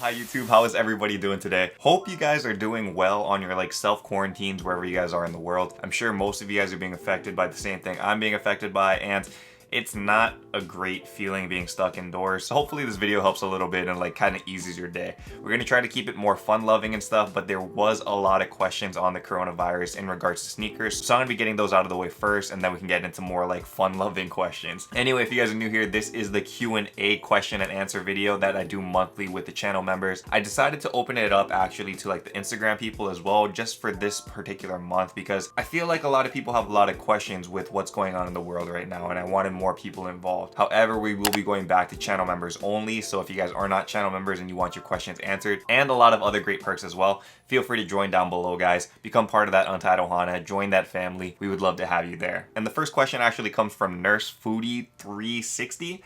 Hi YouTube, how is everybody doing today? Hope you guys are doing well on your self-quarantines wherever you guys are in the world. I'm sure most of you guys are being affected by the same thing I'm being affected by, and it's not a great feeling being stuck indoors. So hopefully this video helps a little bit and kind of eases your day. We're gonna try to keep it more fun loving and stuff, but there was a lot of questions on the coronavirus in regards to sneakers. So I'm gonna be getting those out of the way first, and then we can get into more fun loving questions. Anyway, if you guys are new here, this is the Q&A question and answer video that I do monthly with the channel members. I decided to open it up actually to the Instagram people as well, just for this particular month, because I feel like a lot of people have a lot of questions with what's going on in the world right now, and I wanted more people involved. However, we will be going back to channel members only, so if you guys are not channel members and you want your questions answered, and a lot of other great perks as well, feel free to join down below, guys. Become part of that Untitled Hana, join that family. We would love to have you there. And the first question actually comes from Nurse Foodie 360.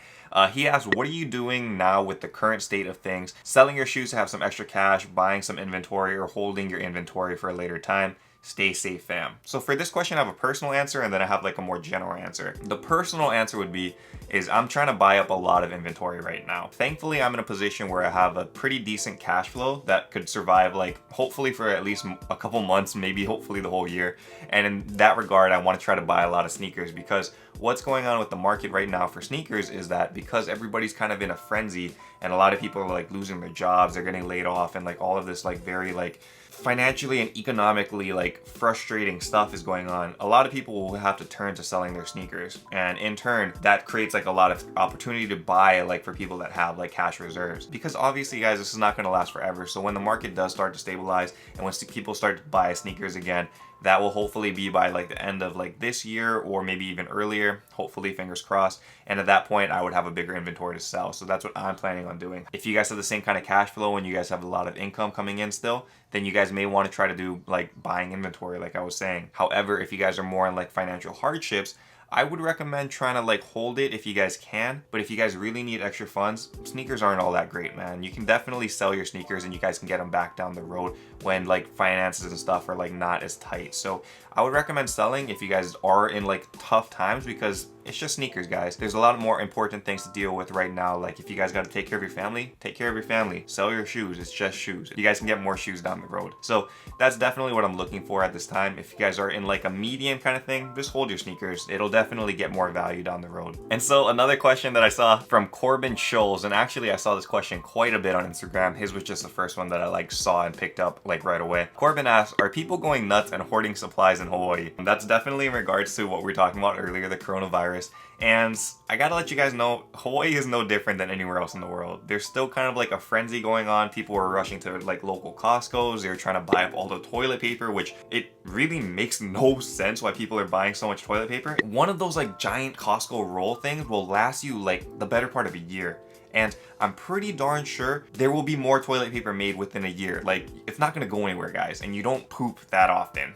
He asks, what are you doing now with the current state of things? Selling your shoes to have some extra cash, buying some inventory, or holding your inventory for a later time? Stay safe, fam. So for this question, I have a personal answer, and then I have a more general answer. The personal answer would be, I'm trying to buy up a lot of inventory right now. Thankfully, I'm in a position where I have a pretty decent cash flow that could survive hopefully for at least a couple months, maybe hopefully the whole year. And in that regard, I want to try to buy a lot of sneakers, because what's going on with the market right now for sneakers is that because everybody's kind of in a frenzy and a lot of people are losing their jobs, they're getting laid off, and all of this very financially and economically frustrating stuff is going on. A lot of people will have to turn to selling their sneakers, and in turn that creates a lot of opportunity to buy for people that have cash reserves, because obviously, guys, this is not going to last forever. So when the market does start to stabilize and when people start to buy sneakers again, that will hopefully be by the end of this year, or maybe even earlier, hopefully, fingers crossed. And at that point, I would have a bigger inventory to sell. So that's what I'm planning on doing. If you guys have the same kind of cash flow and you guys have a lot of income coming in still, then you guys may want to try to do buying inventory, like I was saying. However, if you guys are more in financial hardships, I would recommend trying to hold it if you guys can. But if you guys really need extra funds, sneakers aren't all that great, man. You can definitely sell your sneakers and you guys can get them back down the road when finances and stuff are not as tight. So I would recommend selling if you guys are in tough times, because it's just sneakers, guys. There's a lot more important things to deal with right now. If you guys got to take care of your family, take care of your family. Sell your shoes. It's just shoes. You guys can get more shoes down the road. So that's definitely what I'm looking for at this time. If you guys are in a medium kind of thing, just hold your sneakers. It'll definitely get more value down the road. And so another question that I saw from Corbin Scholes, and actually I saw this question quite a bit on Instagram. His was just the first one that I saw and picked up right away. Corbin asks, are people going nuts and hoarding supplies in Hawaii? And that's definitely in regards to what we were talking about earlier, the coronavirus. And I gotta let you guys know, Hawaii is no different than anywhere else in the world. There's still kind of a frenzy going on. People are rushing to local Costco's. They're trying to buy up all the toilet paper, which it really makes no sense why people are buying so much toilet paper. One of those giant Costco roll things will last you the better part of a year. And I'm pretty darn sure there will be more toilet paper made within a year. It's not gonna go anywhere, guys, and you don't poop that often.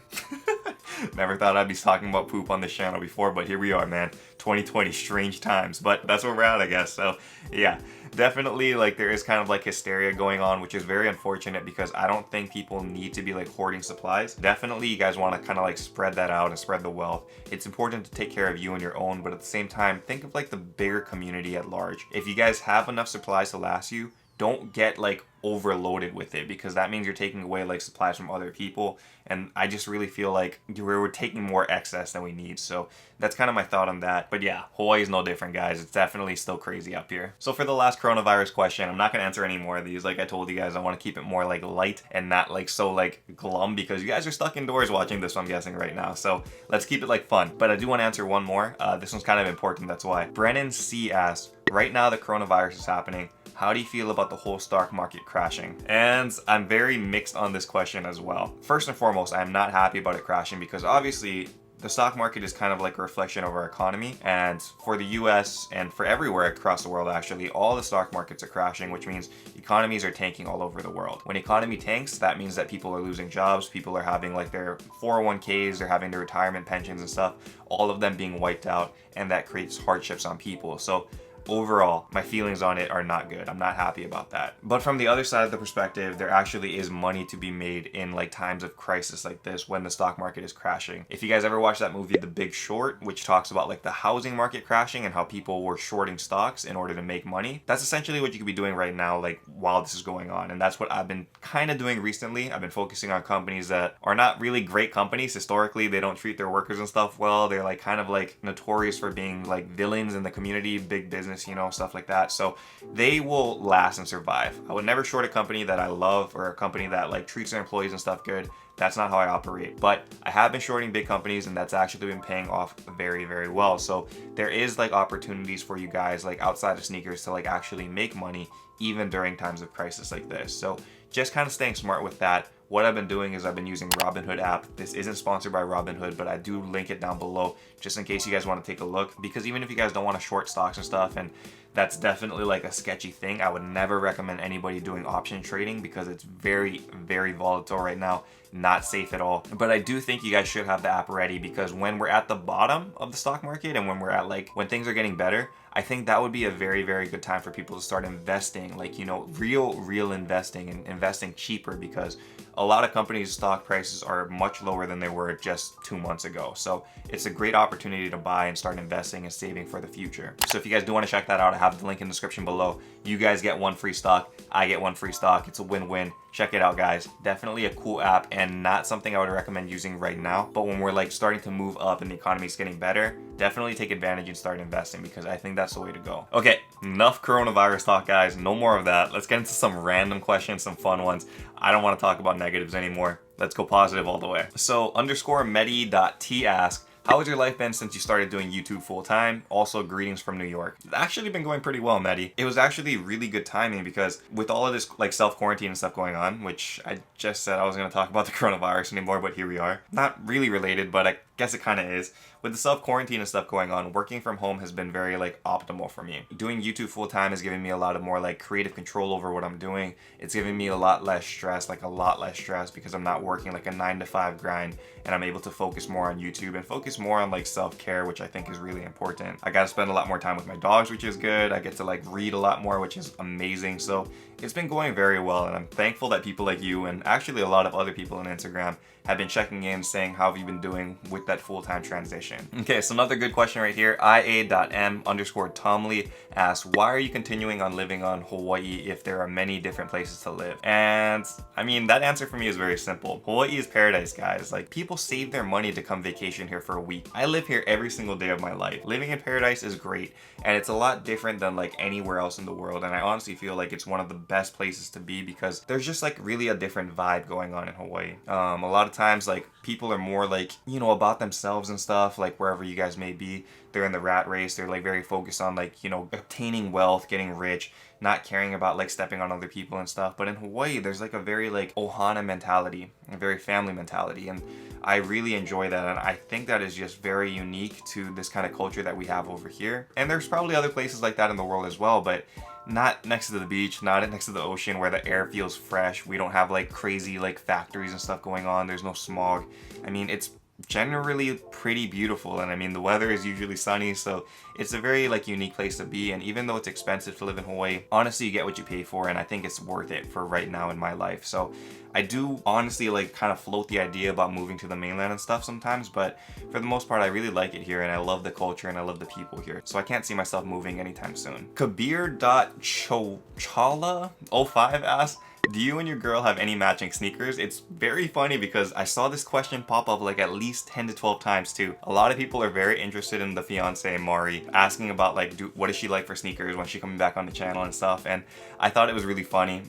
Never thought I'd be talking about poop on this channel before, but here we are, man. 2020, strange times, but that's where we're at, I guess. So yeah, definitely there is kind of hysteria going on, which is very unfortunate, because I don't think people need to be hoarding supplies. Definitely you guys want to kind of spread that out and spread the wealth. It's important to take care of you and your own, but at the same time, think of the bigger community at large. If you guys have enough supplies to last you, don't get overloaded with it, because that means you're taking away supplies from other people, and I just really feel we're taking more excess than we need. So that's kind of my thought on that. But yeah, Hawaii is no different, guys. It's definitely still crazy up here. So for the last coronavirus question, I'm not gonna answer any more of these. Like I told you guys, I want to keep it more light and not so glum, because you guys are stuck indoors watching this, I'm guessing, right now. So let's keep it fun. But I do want to answer one more. This one's kind of important, that's why. Brennan C asks, right now the coronavirus is happening. How do you feel about the whole stock market crashing? And I'm very mixed on this question as well. First and foremost, I'm not happy about it crashing, because obviously the stock market is kind of a reflection of our economy. And for the US and for everywhere across the world, actually, all the stock markets are crashing, which means economies are tanking all over the world. When economy tanks, that means that people are losing jobs. People are having their 401ks, they're having their retirement pensions and stuff, all of them being wiped out. And that creates hardships on people. So overall, my feelings on it are not good. I'm not happy about that. But from the other side of the perspective, there actually is money to be made in like times of crisis like this when the stock market is crashing. If you guys ever watched that movie The Big Short, which talks about like the housing market crashing and how people were shorting stocks in order to make money, that's essentially what you could be doing right now, like while this is going on. And that's what I've been kind of doing recently. I've been focusing on companies that are not really great companies. Historically, they don't treat their workers and stuff well. They're like kind of like notorious for being like villains in the community, big business, you know, stuff like that. So they will last and survive. I would never short a company that I love or a company that like treats their employees and stuff good. That's not how I operate. But I have been shorting big companies, and that's actually been paying off very, very well. So there is like opportunities for you guys like outside of sneakers to like actually make money even during times of crisis like this. So just kind of staying smart with that. What I've been doing is I've been using Robinhood app. This isn't sponsored by Robinhood, but I do link it down below just in case you guys want to take a look. Because even if you guys don't want to short stocks and stuff, and that's definitely like a sketchy thing, I would never recommend anybody doing option trading because it's very, very volatile right now. Not safe at all. But I do think you guys should have the app ready, because when we're at the bottom of the stock market and when we're at like when things are getting better, I think that would be a very, very good time for people to start investing, like, you know, real investing, and investing cheaper, because a lot of companies' stock prices are much lower than they were just 2 months ago. So it's a great opportunity to buy and start investing and saving for the future. So if you guys do want to check that out, I have the link in the description below. You guys get one free stock, I get one free stock. It's a win-win. Check it out, guys. Definitely a cool app, and not something I would recommend using right now. But when we're like starting to move up and the economy is getting better, definitely take advantage and start investing, because I think that's the way to go. Okay, enough coronavirus talk, guys. No more of that. Let's get into some random questions, some fun ones. I don't want to talk about negatives anymore. Let's go positive all the way. So _medi.t asks, how has your life been since you started doing YouTube full time? Also, greetings from New York. It's actually been going pretty well, Medi. It was actually really good timing, because with all of this like self-quarantine and stuff going on, which I just said I was going to talk about the coronavirus anymore, but here we are. Not really related, but I guess it kind of is. With the self-quarantine and stuff going on, working from home has been very like optimal for me. Doing YouTube full time is giving me a lot of more like creative control over what I'm doing. It's giving me a lot less stress, because I'm not working like a 9-to-5 grind, and I'm able to focus more on YouTube and focus more on like self-care, which I think is really important. I got to spend a lot more time with my dogs, which is good. I get to like read a lot more, which is amazing. So it's been going very well, and I'm thankful that people like you, and actually a lot of other people on Instagram, have been checking in, saying how have you been doing with that full-time transition. Okay, so another good question right here. ia.m_Tomley asks, why are you continuing on living on Hawaii if there are many different places to live? And I mean, that answer for me is very simple. Hawaii is paradise, guys. Like, people save their money to come vacation here for a week. I live here every single day of my life. Living in paradise is great, and it's a lot different than like anywhere else in the world. And I honestly feel like it's one of the best places to be, because there's just like really a different vibe going on in Hawaii. A lot of times like people are more like, you know, about themselves and stuff, like wherever you guys may be. They're in the rat race. They're like very focused on like, you know, obtaining wealth, getting rich, not caring about like stepping on other people and stuff. But in Hawaii, there's like a very like ohana mentality, a very family mentality, and I really enjoy that. And I think that is just very unique to this kind of culture that we have over here. And there's probably other places like that in the world as well, but not next to the beach, not next to the ocean, where the air feels fresh. We don't have like crazy like factories and stuff going on. There's no smog. I mean, it's generally pretty beautiful, and I mean the weather is usually sunny, so it's a very like unique place to be. And even though it's expensive to live in Hawaii, honestly you get what you pay for, and I think it's worth it for right now in my life. So I do honestly like kind of float the idea about moving to the mainland and stuff sometimes, but for the most part I really like it here, and I love the culture and I love the people here, so I can't see myself moving anytime soon. Kabir.Chala05 asks, do you and your girl have any matching sneakers? It's very funny because I saw this question pop up like at least 10 to 12 times too. A lot of people are very interested in the fiance, Mari, asking about like, what does she like for sneakers when she coming back on the channel and stuff, and I thought it was really funny.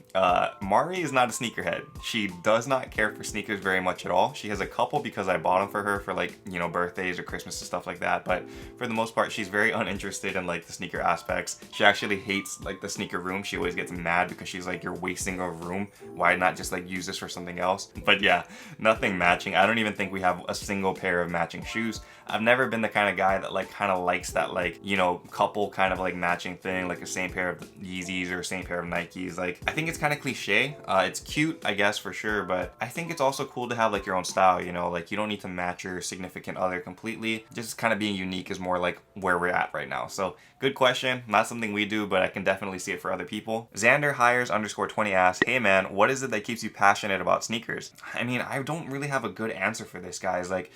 Mari is not a sneakerhead. She does not care for sneakers very much at all. She has a couple because I bought them for her for like, you know, birthdays or Christmas and stuff like that, but for the most part she's very uninterested in like the sneaker aspects. She actually hates like the sneaker room. She always gets mad because she's like, you're wasting a room room. Why not just like use this for something else? But yeah, nothing matching. I don't even think we have a single pair of matching shoes. I've never been the kind of guy that like kind of likes that like, you know, couple kind of like matching thing, like the same pair of Yeezys or same pair of Nikes. Like, I think it's kind of cliche. It's cute, I guess, for sure, but I think it's also cool to have like your own style, you know, like you don't need to match your significant other completely. Just kind of being unique is more like where we're at right now. So good question. Not something we do, but I can definitely see it for other people. Xander Hires _20 asks, hey man, what is it that keeps you passionate about sneakers? I mean, I don't really have a good answer for this, guys. Like,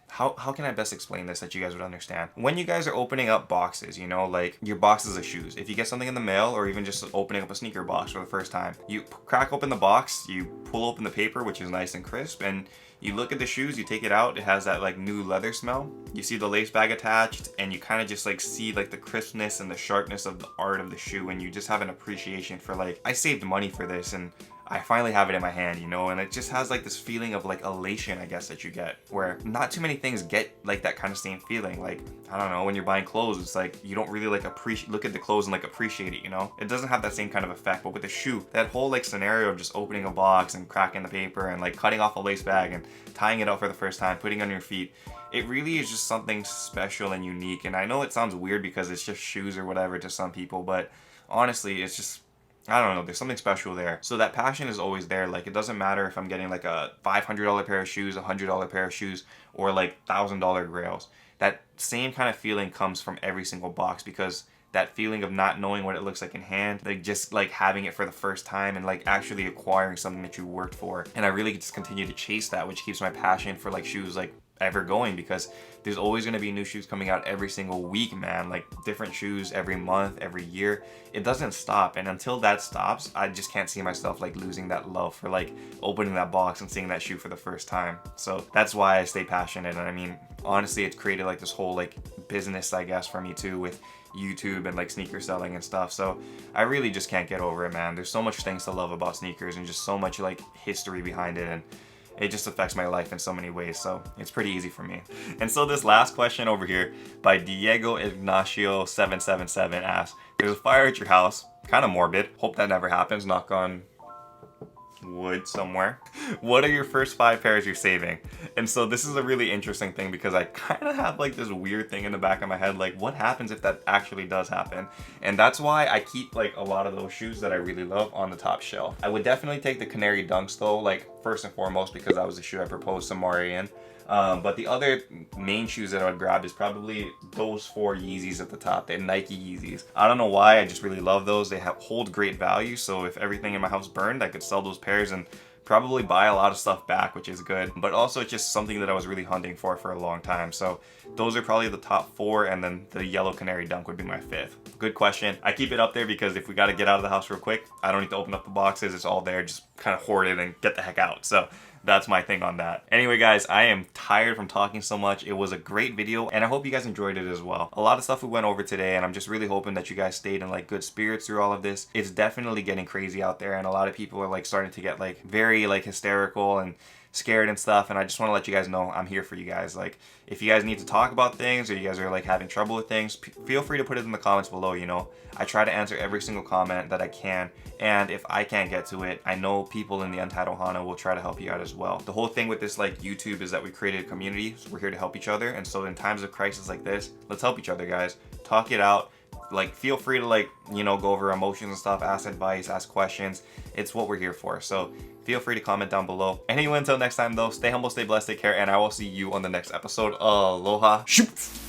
how can I best explain this that you guys would understand? When you guys are opening up boxes, you know, like your boxes of shoes, if you get something in the mail or even just opening up a sneaker box for the first time, you crack open the box, you pull open the paper, which is nice and crisp, and you look at the shoes, you take it out, it has that like new leather smell. You see the lace bag attached, and you kind of just like see like the crispness and the sharpness of the art of the shoe, and you just have an appreciation for like, I saved money for this and I finally have it in my hand, you know, and it just has like this feeling of like elation, I guess, that you get, where not too many things get like that kind of same feeling. Like, I don't know, when you're buying clothes, it's like you don't really like look at the clothes and like appreciate it, you know? It doesn't have that same kind of effect. But with the shoe, that whole like scenario of just opening a box and cracking the paper and like cutting off a lace bag and tying it out for the first time, putting it on your feet, it really is just something special and unique. And I know it sounds weird because it's just shoes or whatever to some people, but honestly, it's just, I don't know, there's something special there. So that passion is always there. Like, it doesn't matter if I'm getting like a $500 pair of shoes, $100 pair of shoes, or like $1,000 grails. That same kind of feeling comes from every single box, because that feeling of not knowing what it looks like in hand, like just like having it for the first time and like actually acquiring something that you worked for. And I really just continue to chase that, which keeps my passion for like shoes like ever going, because there's always going to be new shoes coming out every single week, man. Like different shoes every month, every year. It doesn't stop, and until that stops, I just can't see myself like losing that love for like opening that box and seeing that shoe for the first time. So that's why I stay passionate. And I mean, honestly, it's created like this whole like business, I guess, for me too, with YouTube and like sneaker selling and stuff. So I really just can't get over it, man. There's so much things to love about sneakers and just so much like history behind it, and it just affects my life in so many ways, so it's pretty easy for me. And so this last question over here by Diego Ignacio 777 asks, there's a fire at your house, kind of morbid, hope that never happens, knock on wood somewhere. What are your first 5 pairs you're saving? And so this is a really interesting thing, because I kind of have like this weird thing in the back of my head, like what happens if that actually does happen? And that's why I keep like a lot of those shoes that I really love on the top shelf. I would definitely take the Canary Dunks though, like first and foremost, because that was the shoe I proposed to Mari in. But the other main shoes that I would grab is probably those 4 Yeezys at the top, the Nike Yeezys. I don't know why, I just really love those. They hold great value, so if everything in my house burned, I could sell those pairs and probably buy a lot of stuff back, which is good. But also it's just something that I was really hunting for a long time. So those are probably the top 4, and then the yellow Canary Dunk would be my 5th. Good question. I keep it up there because if we got to get out of the house real quick, I don't need to open up the boxes. It's all there. Just kind of hoard it and get the heck out. So that's my thing on that. Anyway, guys, I am tired from talking so much. It was a great video, and I hope you guys enjoyed it as well. A lot of stuff we went over today, and I'm just really hoping that you guys stayed in like good spirits through all of this. It's definitely getting crazy out there, and a lot of people are like starting to get like very like hysterical and scared and stuff, and I just want to let you guys know I'm here for you guys. Like, if you guys need to talk about things, or you guys are like having trouble with things, feel free to put it in the comments below. You know, I try to answer every single comment that I can, and if I can't get to it, I know people in the Untitled Ohana will try to help you out as well. The whole thing with this like YouTube is that we created a community, so we're here to help each other. And so in times of crisis like this, let's help each other, guys. Talk it out. Like, feel free to like, you know, go over emotions and stuff, ask advice, ask questions. It's what we're here for. So feel free to comment down below. Anyway, until next time though, stay humble, stay blessed, take care, and I will see you on the next episode. Aloha. Shoot.